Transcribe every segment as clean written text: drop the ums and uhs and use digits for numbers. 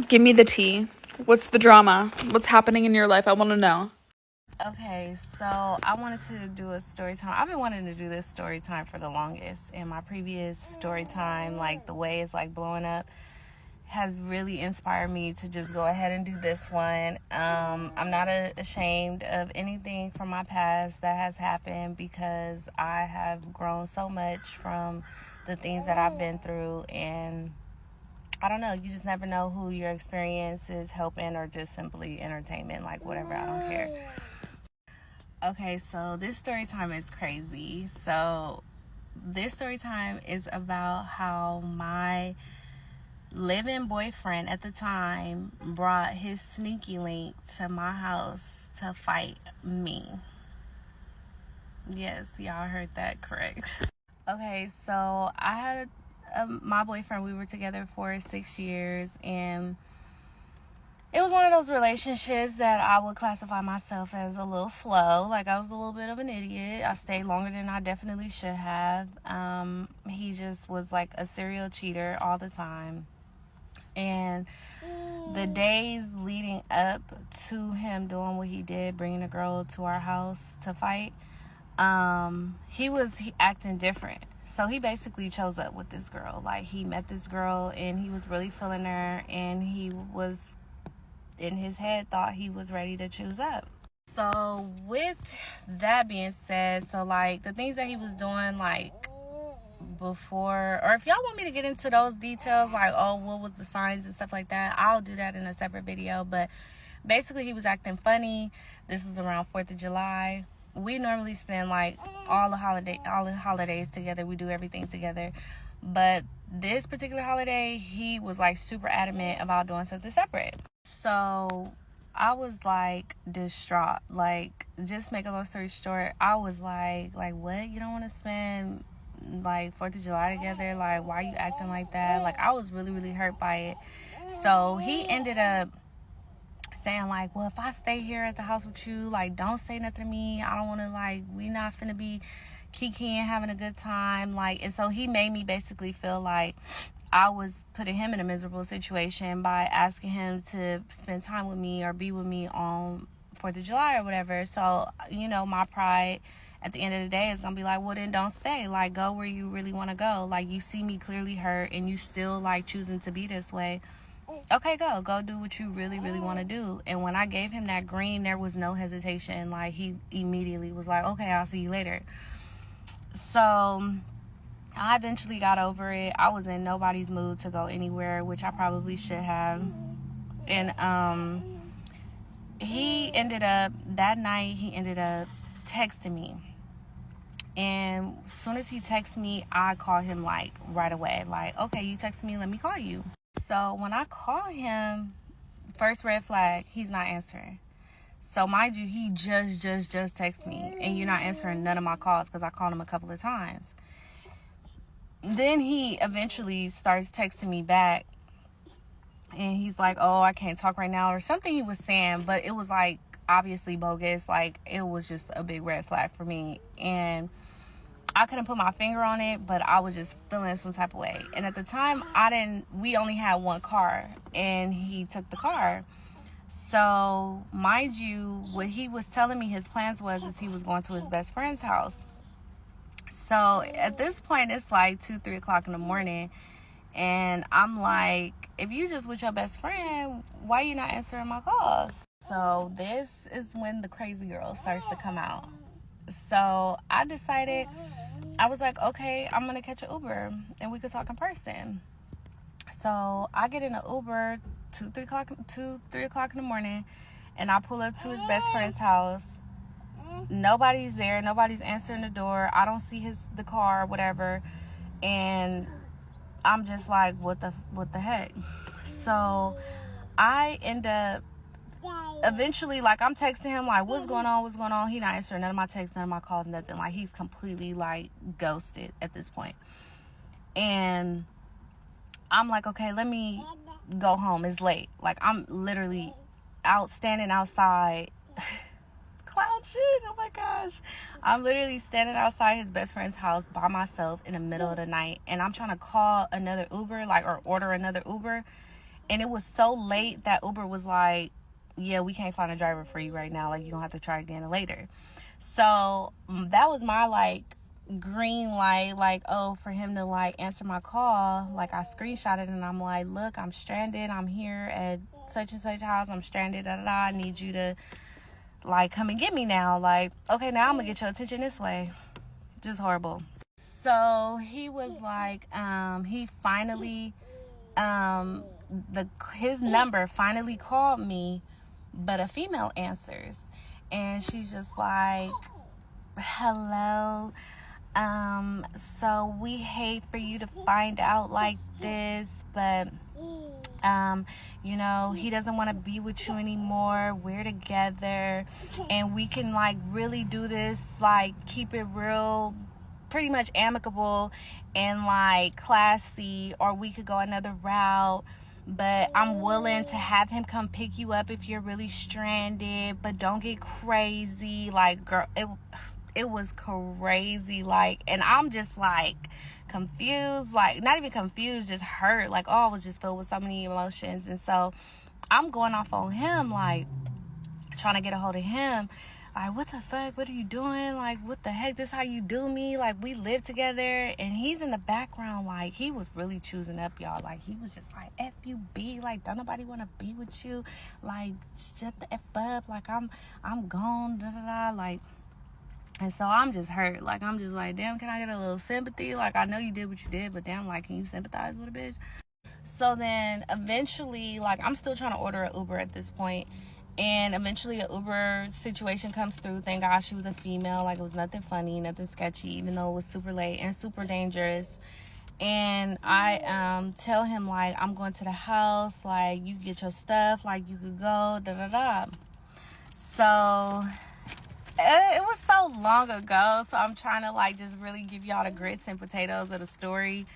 Give me the tea. What's the drama? What's happening in your life? I want to know. Okay, so I wanted to do a story time. I've been wanting to do this story time for the longest, and my previous story time, like the way it's like blowing up, has really inspired me to just go ahead and do this one. I'm not ashamed of anything from my past that has happened because I have grown so much from the things that I've been through, and I don't know, you just never know who your experience is helping or just simply entertainment, like whatever, I don't care. Okay, so this story time is crazy. So this story time is about how my living boyfriend at the time brought his sneaky link to my house to fight me. Yes, y'all heard that correct. Okay, so I had my boyfriend. We were together for 6 years, and it was one of those relationships that I would classify myself as a little slow. Like, I was a little bit of an idiot. I stayed longer than I definitely should have. He just was like a serial cheater all the time. And the days leading up to him doing what he did, bringing a girl to our house to fight, he was acting different. So he basically chose up with this girl. Like, he met this girl and he was really feeling her, and he was in his head thought he was ready to choose up. So with that being said, so like the things that he was doing, like before, or if y'all want me to get into those details, like, oh, what was the signs and stuff like that, I'll do that in a separate video. But basically, he was acting funny. This was around 4th of July. We normally spend like all the holidays together. We do everything together. But this particular holiday, he was like super adamant about doing something separate. So I was like distraught. Like, just make a long story short, I was like what? You don't want to spend like 4th of July together? Like, why are you acting like that? Like, I was really, really hurt by it. So he ended up saying like, well, if I stay here at the house with you, like, don't say nothing to me. I don't want to, like, we not finna be kikiing, having a good time. Like, and so he made me basically feel like I was putting him in a miserable situation by asking him to spend time with me or be with me on 4th of July or whatever. So, you know, my pride at the end of the day is gonna be like, well, then don't stay. Like, go where you really want to go. Like, you see me clearly hurt and you still like choosing to be this way. Okay, go do what you really, really want to do. And when I gave him that green, there was no hesitation. Like, he immediately was like, okay, I'll see you later. So I eventually got over it. I was in nobody's mood to go anywhere, which I probably should have. And that night he ended up texting me. And as soon as he texted me, I called him like right away. Like, okay, you texted me, let me call you. So when I call him, first red flag, he's not answering. So mind you, he just texted me, and you're not answering none of my calls because I called him a couple of times. Then he eventually starts texting me back, and he's like, oh, I can't talk right now, or something he was saying, but it was like obviously bogus. Like, it was just a big red flag for me, and I couldn't put my finger on it, but I was just feeling some type of way. And at the time, we only had one car, and he took the car. So, mind you, what he was telling me his plans is he was going to his best friend's house. So, at this point, it's like 2-3 o'clock in the morning, and I'm like, if you just with your best friend, why you not answering my calls? So, this is when the crazy girl starts to come out. So, I decided, I was like, okay, I'm going to catch an Uber and we could talk in person. So I get in an Uber 3 o'clock in the morning, and I pull up to his best friend's house. Nobody's there. Nobody's answering the door. I don't see the car, whatever. And I'm just like, what the heck? So I end up eventually, like, I'm texting him like, what's going on? He not answering none of my texts, none of my calls, nothing. Like, he's completely like ghosted at this point. And I'm like, okay, let me go home, it's late. Like, I'm literally standing outside. Clown shit, oh my gosh. I'm literally standing outside his best friend's house by myself in the middle of the night, and I'm trying to call another Uber, like, or order another Uber. And it was so late that Uber was like, yeah, we can't find a driver for you right now. Like, you're going to have to try again later. So that was my, like, green light, like, oh, for him to, like, answer my call. Like, I screenshotted and I'm like, look, I'm stranded. I'm here at such and such house. I'm stranded, da-da-da. I need you to, like, come and get me now. Like, okay, now I'm going to get your attention this way. Just horrible. So he was like, he finally, his number finally called me, but a female answers, and she's just like, hello, so we hate for you to find out like this, but you know, he doesn't want to be with you anymore. We're together and we can, like, really do this, like, keep it real, pretty much amicable and, like, classy, or we could go another route, but I'm willing to have him come pick you up if you're really stranded, but don't get crazy. Like, girl, it was crazy. Like, and I'm just, like, confused, like, not even confused, just hurt. Like, oh, I was just filled with so many emotions. And so I'm going off on him, like, trying to get a hold of him. Like, what the fuck? What are you doing? Like, what the heck? This how you do me? Like, we live together. And he's in the background, like, he was really choosing up, y'all. Like, he was just like, F you, B. Like, don't nobody want to be with you. Like, shut the F up. Like, I'm gone, da-da-da. Like, and so I'm just hurt. Like, I'm just like, damn, can I get a little sympathy? Like, I know you did what you did, but damn, like, can you sympathize with a bitch? So then eventually, like, I'm still trying to order an Uber at this point. And eventually an Uber situation comes through. Thank God she was a female. Like, it was nothing funny, nothing sketchy, even though it was super late and super dangerous. And I tell him, like, I'm going to the house. Like, you get your stuff. Like, you could go, da-da-da. So it was so long ago. So I'm trying to, like, just really give y'all the grits and potatoes of the story.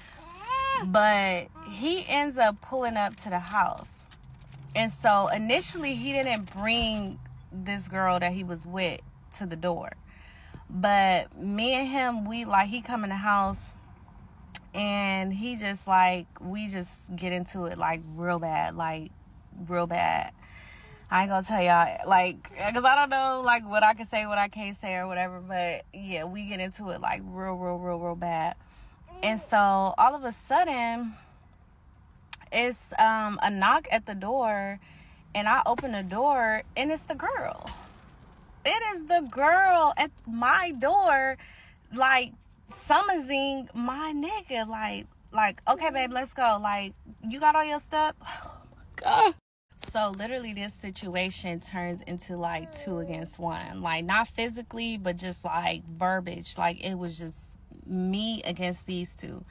But he ends up pulling up to the house. And so initially he didn't bring this girl that he was with to the door. But me and him, he come in the house and he just, like, we just get into it, like, real bad. Like, real bad. I ain't gonna tell y'all, like, because I don't know, like, what I can say, what I can't say or whatever. But yeah, we get into it, like, real bad. And so all of a sudden, it's a knock at the door, and I open the door, and it's the girl. It is the girl at my door, like, summoning my nigga, like, okay, babe, let's go. Like, you got all your stuff? Oh my God. So literally this situation turns into, like, 2 against 1. Like, not physically, but just, like, verbiage. Like, it was just me against these two.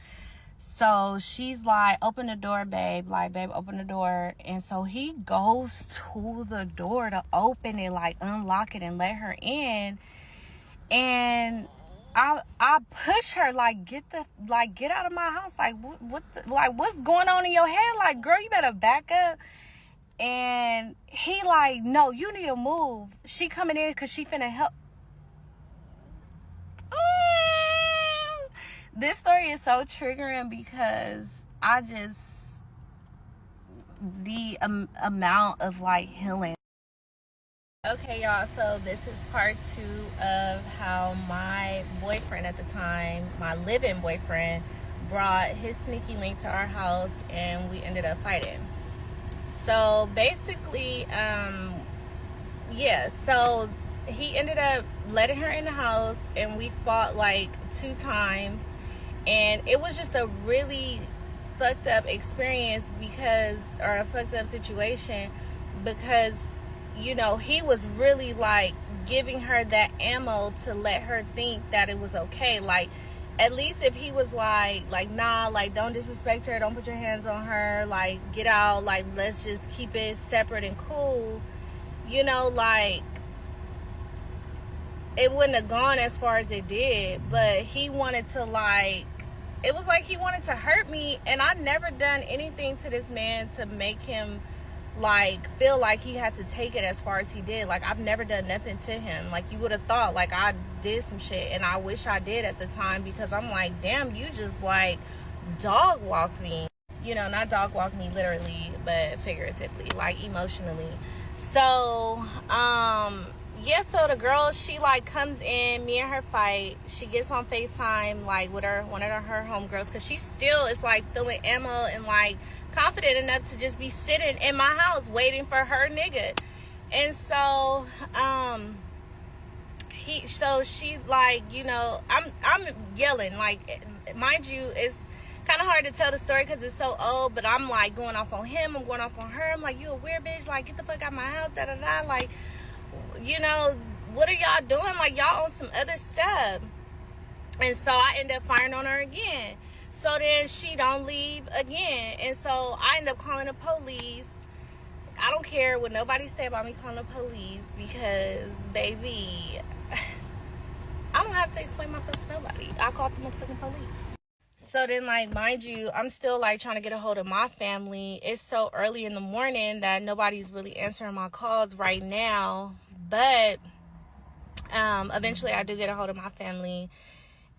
So she's like, open the door, babe. Like, babe, open the door. And so he goes to the door to open it, like, unlock it and let her in. And I push her, like, get out of my house. Like, what's going on in your head? Like, girl, you better back up. And he like, no, you need to move. She coming in because she finna help. This story is so triggering because the amount of, like, healing. Okay, y'all, so this is part 2 of how my boyfriend at the time, my live-in boyfriend, brought his sneaky link to our house and we ended up fighting. So basically, so he ended up letting her in the house and we fought, like, 2 times. And it was just a really fucked up experience or a fucked up situation because, you know, he was really, like, giving her that ammo to let her think that it was okay. Like, at least if he was like, nah, like, don't disrespect her, don't put your hands on her, like, get out, like, let's just keep it separate and cool, you know, like, it wouldn't have gone as far as it did. But he wanted to, like, it was like he wanted to hurt me, and I never done anything to this man to make him, like, feel like he had to take it as far as he did. Like, I've never done nothing to him. Like, you would have thought, like, I did some shit, and I wish I did at the time, because I'm like, damn, you just, like, dog walked me. you know, not dog walk me literally, but figuratively, like emotionally. So, yeah, so the girl, she like comes in, me and her fight. She gets on FaceTime like with one of her homegirls, because she still is like feeling ammo and like confident enough to just be sitting in my house waiting for her nigga. And so, she like, you know, I'm yelling, like, mind you, it's kind of hard to tell the story because it's so old, but I'm like going off on him, I'm going off on her, I'm like, you a weird bitch, like, get the fuck out of my house, da da da, like, you know, what are y'all doing, like, y'all on some other stuff. And so I end up firing on her again. So then she don't leave again, and so I end up calling the police. I don't care what nobody say about me calling the police, because baby, I don't have to explain myself to nobody. I called the motherfucking police. So then, like, mind you, I'm still like trying to get a hold of my family. It's so early in the morning that nobody's really answering my calls right now. But eventually I do get a hold of my family.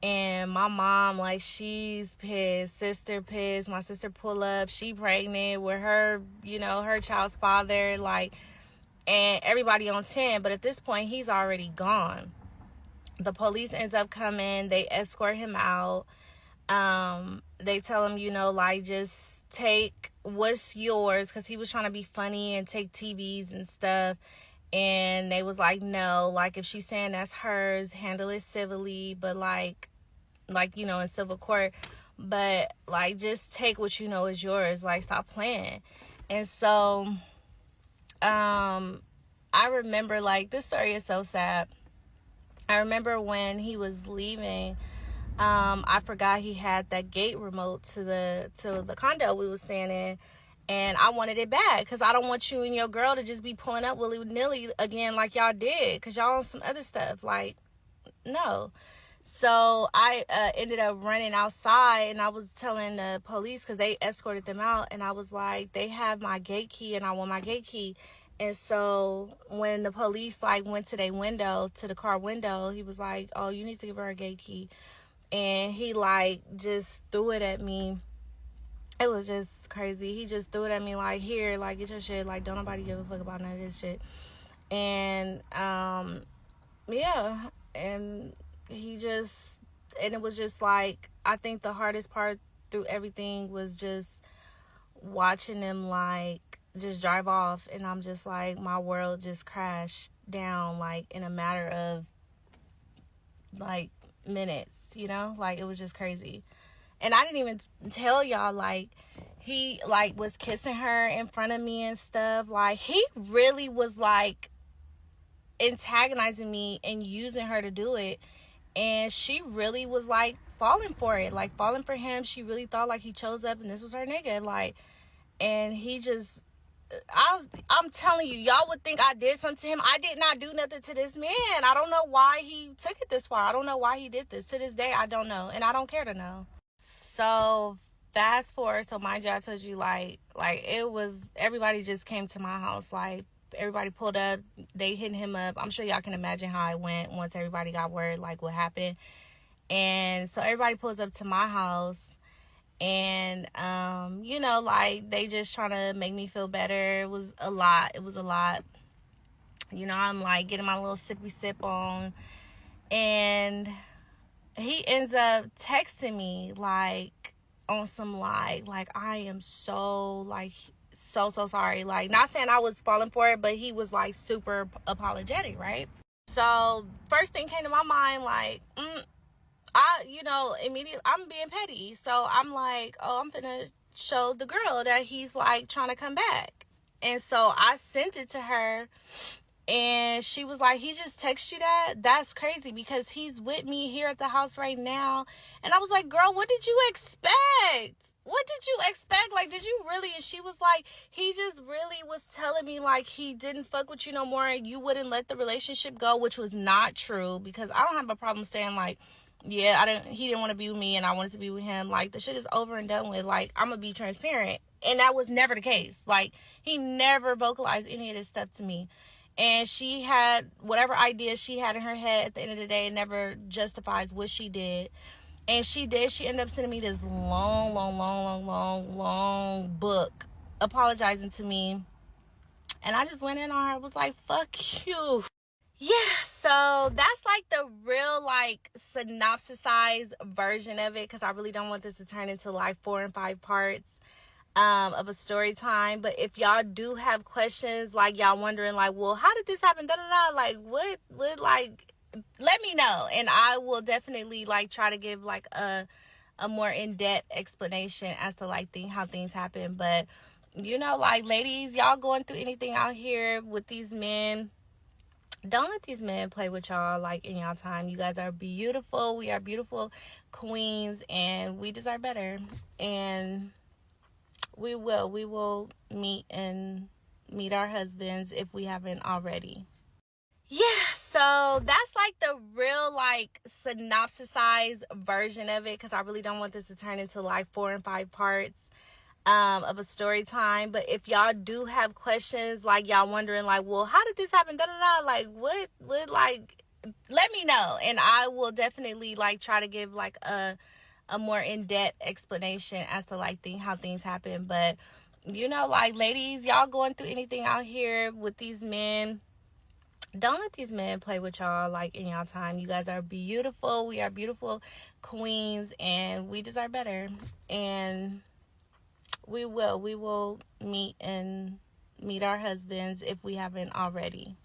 And my mom, like, she's pissed. Sister pissed. My sister pull up. She pregnant with her, you know, her child's father. Like, and everybody on 10. But at this point, he's already gone. The police ends up coming. They escort him out. They tell him, you know, like, just take what's yours, because he was trying to be funny and take TVs and stuff. And they was like, no, like, if she's saying that's hers, handle it civilly, but like, you know, in civil court, but like, just take what you know is yours, like, stop playing. And so I remember, like, this story is so sad. I remember when he was leaving, I forgot he had that gate remote to the condo we was staying in, and I wanted it back, because I don't want you and your girl to just be pulling up willy-nilly again like y'all did, because y'all on some other stuff. Like, no. So I ended up running outside, and I was telling the police, because they escorted them out, and I was like, they have my gate key and I want my gate key. And so when the police like went to their window, to the car window, he was like, oh, you need to give her a gate key. And he like just threw it at me. It was just crazy. He just threw it at me like, here, like, get your shit, like, don't nobody give a fuck about none of this shit. And yeah, and it was just like, I think the hardest part through everything was just watching them like just drive off, and I'm just like, my world just crashed down like in a matter of like minutes, you know, like, it was just crazy. And I didn't even tell y'all, like, he like was kissing her in front of me and stuff. Like, he really was like antagonizing me and using her to do it, and she really was like falling for it, like falling for him. She really thought like he chose up and this was her nigga, like. And he just, I'm telling you, y'all would think I did something to him. I did not do nothing to this man. I don't know why he took it this far. I don't know why he did this. To this day, I don't know, and I don't care to know. So fast forward, so mind you, I told you, like it was, everybody just came to my house, like, everybody pulled up, they hit him up. I'm sure y'all can imagine how it went once everybody got word, like, what happened. And so everybody pulls up to my house, and you know, like, they just trying to make me feel better. It was a lot. You know, I'm like getting my little sippy sip on, and he ends up texting me like on some like, I am so like so sorry, like, not saying I was falling for it, but he was like super apologetic, right? So first thing came to my mind, like, I, you know, immediately, I'm being petty, so I'm like, oh, I'm gonna show the girl that he's like trying to come back. And so I sent it to her, and she was like, he just texted you that? That's crazy, because he's with me here at the house right now. And I was like, girl, what did you expect? What did you expect? Like, did you really? And she was like, he just really was telling me like he didn't fuck with you no more, and you wouldn't let the relationship go, which was not true, because I don't have a problem saying like, yeah, he didn't want to be with me and I wanted to be with him. Like, the shit is over and done with. Like, I'm gonna be transparent. And that was never the case. Like, he never vocalized any of this stuff to me. And she had whatever ideas she had in her head, at the end of the day, it never justifies what she did. And she did. She ended up sending me this long book apologizing to me. And I just went in on her. I was like, fuck you. Yeah, so that's like the real like synopsisized version of it, because I really don't want this to turn into like 4 and 5 parts of a story time. But if y'all do have questions, like y'all wondering like, well, how did this happen, like what like, let me know, and I will definitely like try to give like a more in-depth explanation as to like how things happen. But like, ladies, y'all going through anything out here with these men, don't let these men play with y'all like in y'all time. You guys are beautiful. We are beautiful queens, and we deserve better. And we will meet our husbands if we haven't already. Yeah, so that's like the real like synopsisized version of it, because I really don't want this to turn into like 4 and 5 parts of a story time. But if y'all do have questions, like y'all wondering like, well, how did this happen, like what like, let me know, and I will definitely like try to give like a more in-depth explanation as to like how things happen. But like, ladies, y'all going through anything out here with these men, don't let these men play with y'all like in y'all time. You guys are beautiful. We are beautiful queens, and we deserve better. And we will meet our husbands if we haven't already.